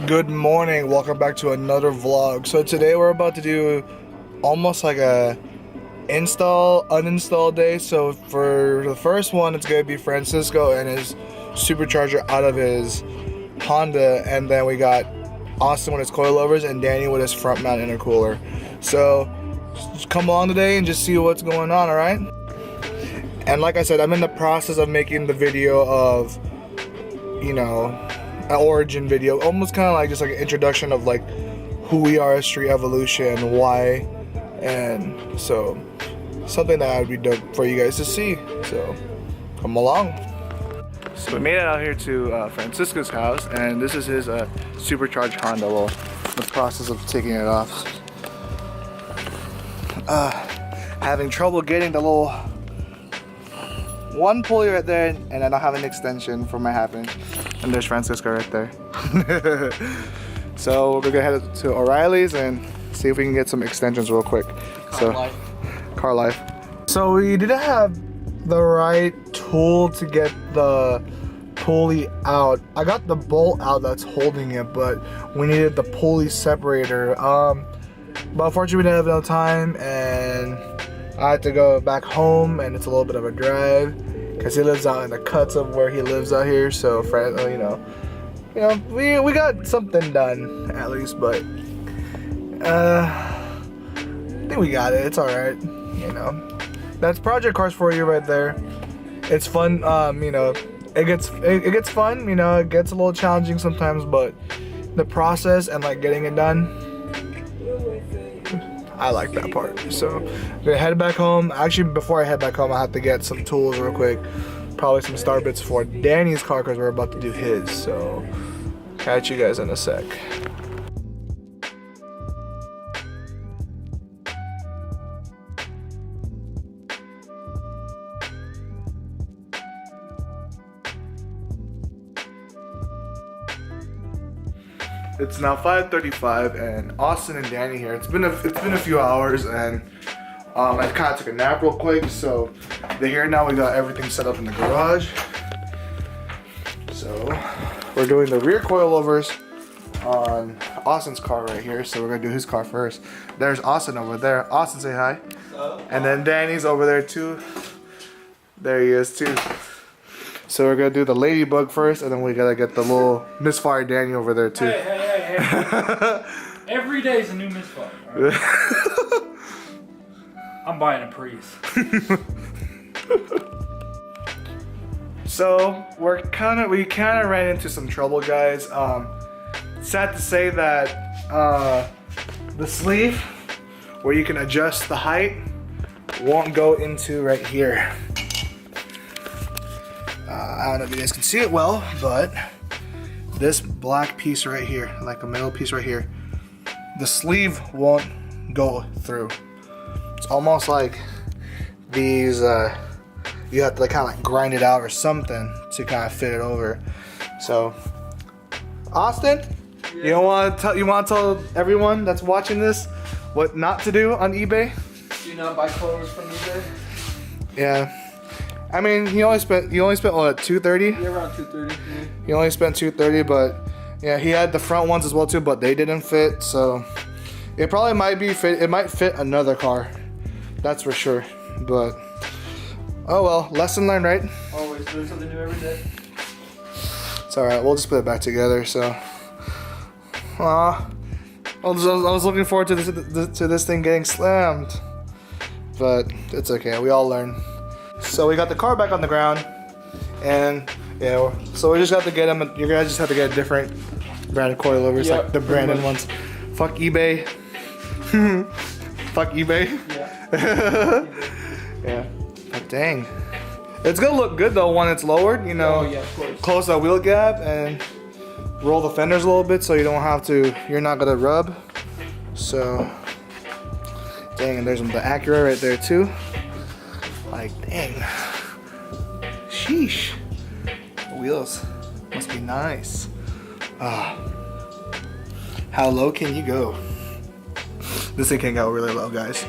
Good morning, welcome back to another vlog. So today we're about to do almost like a uninstall day. So for the first one, it's gonna be Francisco and his supercharger out of his Honda, and then we got Austin with his coilovers and Danny with his front mount intercooler. So just come along today and just see what's going on, all right? And like I said, I'm in the process of making the video of, you know, an origin video, almost kind of like just like an introduction of like who we are as Street Evolution, why, and so something that would be dope for you guys to see. So come along. So we made it out here to Francisco's house, and this is his supercharged Honda. Well, in the process of taking it off. Having trouble getting the little one pulley right there, and I don't have an extension for my half inch. And there's Francisco right there. So we're gonna head to O'Reilly's and see if we can get some extensions real quick. Car life. So we didn't have the right tool to get the pulley out. I got the bolt out that's holding it, but we needed the pulley separator. But unfortunately we didn't have enough time, and I had to go back home, and it's a little bit of a drive because he lives out in the cuts of where he lives out here. So we got something done at least, but I think we got it. It's all right. You know, that's project cars for you right there. It's fun. You know, it gets fun. You know, it gets a little challenging sometimes, but the process and like getting it done, I like that part. So I'm gonna head back home. Actually, before I head back home, I have to get some tools real quick. Probably some star bits for Danny's car because we're about to do his. So catch you guys in a sec. It's now 5:35 and Austin and Danny here. It's been a few hours, and I kind of took a nap real quick, so they're here now. We got everything set up in the garage. So we're doing the rear coilovers on Austin's car right here. So we're gonna do his car first. There's Austin over there. Austin, say hi. And then Danny's over there too. There he is too. So we're gonna do the ladybug first, and then we gotta get the little misfire Danny over there too. Hey. Every day is a new misfire. Right? I'm buying a Prius. So we kind of ran into some trouble, guys. Sad to say that the sleeve where you can adjust the height won't go into right here. I don't know if you guys can see it well, but this black piece right here, like a metal piece right here, the sleeve won't go through. It's almost like these, you have to like kind of like grind it out or something to kind of fit it over. So, Austin, yeah. you want to tell everyone that's watching this what not to do on eBay? Do not buy clothes from eBay. Yeah. I mean, you only spent what, $230? Yeah, around $230. Yeah. You only spent $230, but yeah, he had the front ones as well too, but they didn't fit. So it probably might be fit. It might fit another car, that's for sure. But oh well, lesson learned, right? Always learn something new every day. It's all right. We'll just put it back together. So, I was looking forward to this thing getting slammed, but it's okay. We all learn. So we got the car back on the ground, and yeah, so we just got to get them. You guys just have to get a different brand of coilovers, like the Brandon ones. Fuck eBay. Fuck eBay. Yeah. Yeah. But dang, it's gonna look good though when it's lowered. You know, oh, yeah, of course. Close that wheel gap and roll the fenders a little bit so you don't have to. You're not gonna rub. So, dang, and there's the Acura right there too. Like, dang. Sheesh. The wheels must be nice. How low can you go? This thing can go really low, guys.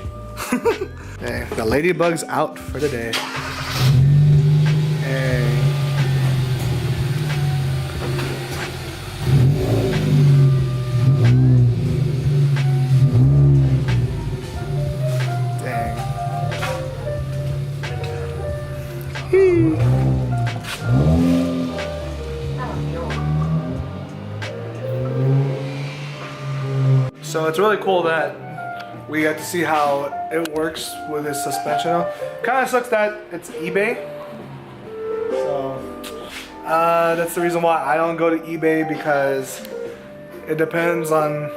Hey, the ladybug's out for the day. Hey. So it's really cool that we got to see how it works with his suspension. Kind of sucks that it's eBay. So that's the reason why I don't go to eBay, because it depends on,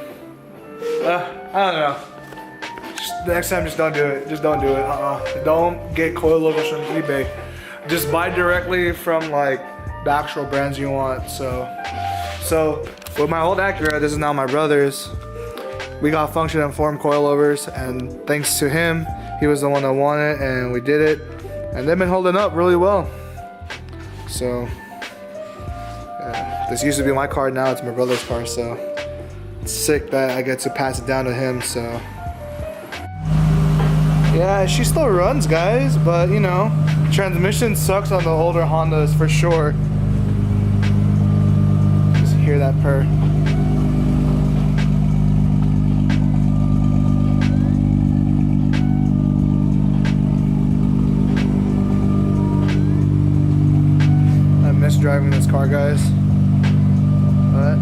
I don't know. Next time, just don't do it. Just don't do it. Don't get coilovers from eBay. Just buy directly from like the actual brands you want. So with my old Acura, this is now my brother's. We got function informed coilovers, and thanks to him, he was the one that won it, and we did it, and they've been holding up really well. So yeah, this used to be my car, now it's my brother's car. So it's sick that I get to pass it down to him. So yeah, she still runs, guys, but you know, transmission sucks on the older Hondas for sure. Just hear that purr. I miss driving this car, guys. But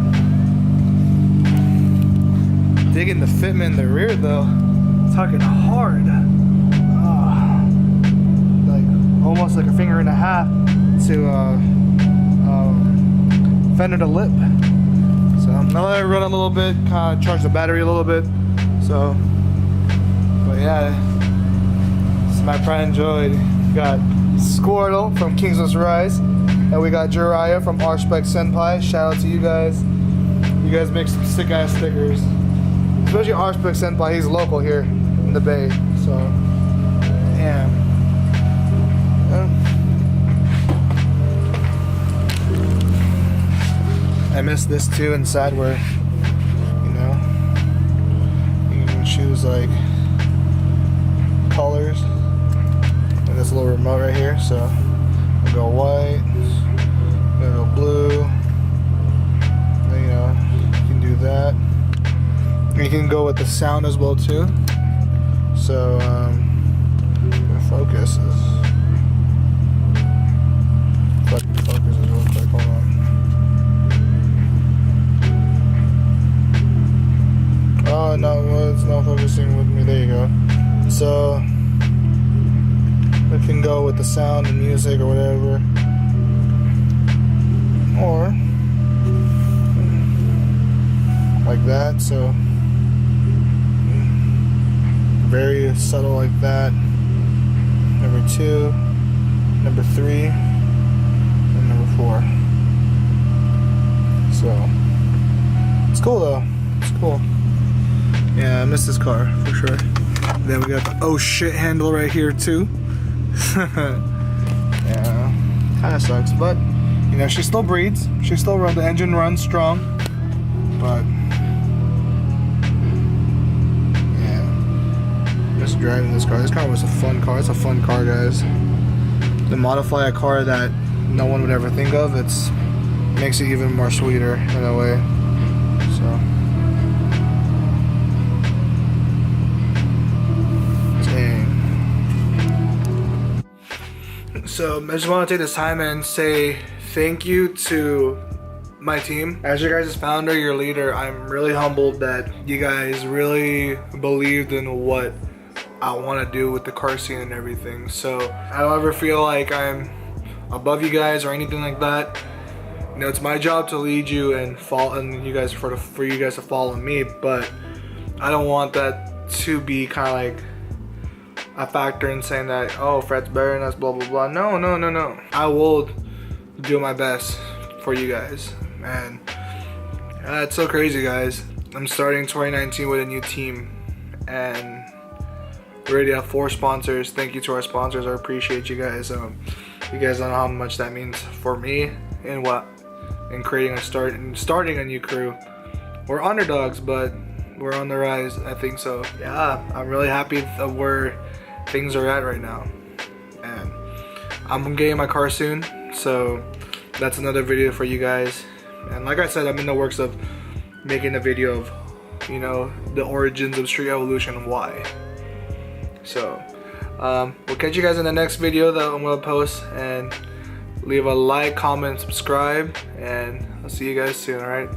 digging the fitment in the rear though. Tucking hard. Almost like a finger and a half to fender to lip. So now that I run a little bit, kind of charge the battery a little bit. So, but yeah, this is my pride and joy. We got Squirtle from Kingsless Rise, and we got Jiraiya from R-Spec Senpai. Shout out to you guys. You guys make some sick ass stickers. Especially R-Spec Senpai, he's local here in the Bay. So, yeah. I miss this too inside, where you know you can choose like colors, and this little remote right here. So I'll go white, I'll go blue. And, you know, you can do that. And you can go with the sound as well too. So the focus is. Focus is real quick. Hold on. Oh no, it's not focusing with me. There you go. So we can go with the sound and music or whatever, or like that. So very subtle like that. Number 2, number 3, and number 4. So it's cool though. It's cool. Yeah, I miss this car for sure. Then we got the oh shit handle right here too. Yeah, kind of sucks, but you know, she still breathes. She still runs. The engine runs strong, but yeah, just driving this car. This car was a fun car. It's a fun car, guys. To modify a car that no one would ever think of, it's makes it even more sweeter in a way. So. So I just want to take this time and say thank you to my team. As your guys' founder, your leader, I'm really humbled that you guys really believed in what I want to do with the car scene and everything. So I don't ever feel like I'm above you guys or anything like that. You know, it's my job to lead you and follow, and you guys for you guys to follow me. But I don't want that to be kind of like a factor in saying that, oh, Fred's better than us, blah blah blah. No. I will do my best for you guys, and it's so crazy, guys. I'm starting 2019 with a new team, and we already have 4 sponsors. Thank you to our sponsors. I appreciate you guys. You guys don't know how much that means for me and starting a new crew. We're underdogs, but we're on the rise, I think. So yeah, I'm really happy of where things are at right now, and I'm getting my car soon, so that's another video for you guys. And like I said, I'm in the works of making a video of, you know, the origins of Street Evolution and why. So we'll catch you guys in the next video that I'm gonna post, and leave a like, comment, subscribe, and I'll see you guys soon. All right.